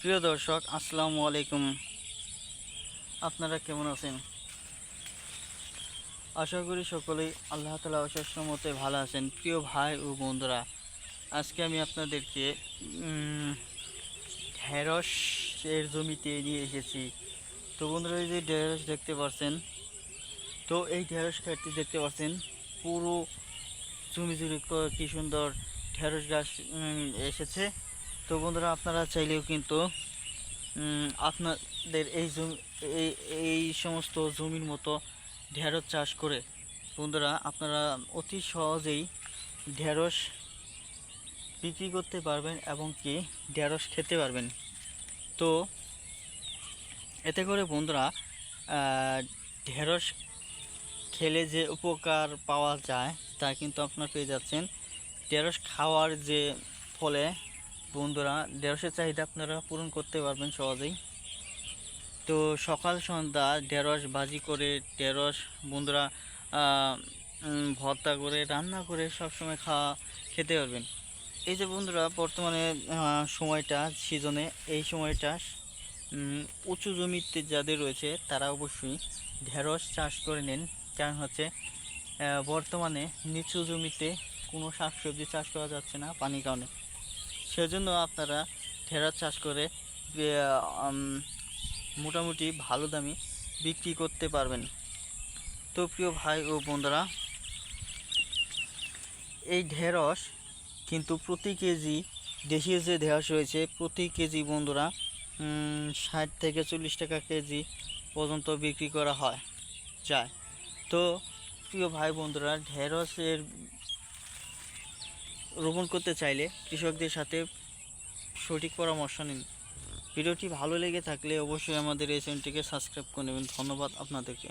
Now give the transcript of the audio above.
প্রিয় দর্শক, আসসালামু আলাইকুম। আপনারা কেমন আছেন? আশা করি সকলেই আল্লাহ তাআলা অশেষ রহমতে ভালো আছেন। প্রিয় ভাই ও বন্ধুরা, আজকে আমি আপনাদেরকে ঢেঁড়সের জমিতে নিয়ে এসেছি। তো বন্ধুরা, এই যে ঢেঁড়স দেখতে পাচ্ছেন, তো এই ঢেঁড়স ক্ষেতটি দেখতে পাচ্ছেন, পুরো জমি জুড়ে কি সুন্দর ঢেঁড়স গাছ এসেছে। তো বন্ধুরা, আপনারা চাইলেও কিন্তু আপনাদের এই জমি এই এই সমস্ত জমির মতো ঢেঁড়স চাষ করে বন্ধুরা আপনারা অতি সহজেই ঢেঁড়স বিক্রি করতে পারবেন এবং কি ঢেঁড়স খেতে পারবেন। তো এতে করে বন্ধুরা ঢেঁড়স খেলে যে উপকার পাওয়া যায় তা কিন্তু আপনারা পেয়ে যাচ্ছেন। ঢেঁড়স খাওয়ার যে ফলে বন্ধুরা ঢেঁড়সের চাহিদা আপনারা পূরণ করতে পারবেন সহজেই। তো সকাল সন্ধ্যা ঢেঁড়স ভাজি করে, ঢেঁড়স বন্ধুরা ভর্তা করে, রান্না করে সবসময় খেতে পারবেন। এই যে বন্ধুরা বর্তমানে সময়টা সিজনে, এই সময়টা উঁচু জমিতে যাদের রয়েছে তারা অবশ্যই ঢেঁড়স চাষ করে নেন। কারণ হচ্ছে বর্তমানে নিচু জমিতে কোনো শাকসবজি চাষ করা যাচ্ছে না পানির কারণে। সেজন্য আপনারা ঢেঁড়স চাষ করে মোটামুটি ভালো দামে বিক্রি করতে পারবেন। তো প্রিয় ভাই ও বন্ধুরা, এই ঢেঁড়স কিন্তু প্রতি কেজি, দেশীয় যে ঢেঁড়স রয়েছে প্রতি কেজি বন্ধুরা 60 থেকে 40 টাকা কেজি পর্যন্ত বিক্রি করা যায়। তো প্রিয় ভাই বন্ধুরা, ঢেঁড়সের রোপণ করতে চাইলে কৃষকদের সাথে সঠিক পরামর্শ নিন। ভিডিওটি ভালো লেগে থাকলে অবশ্যই আমাদের এই চ্যানেলটিকে সাবস্ক্রাইব করে নেবেন। ধন্যবাদ আপনাদেরকে।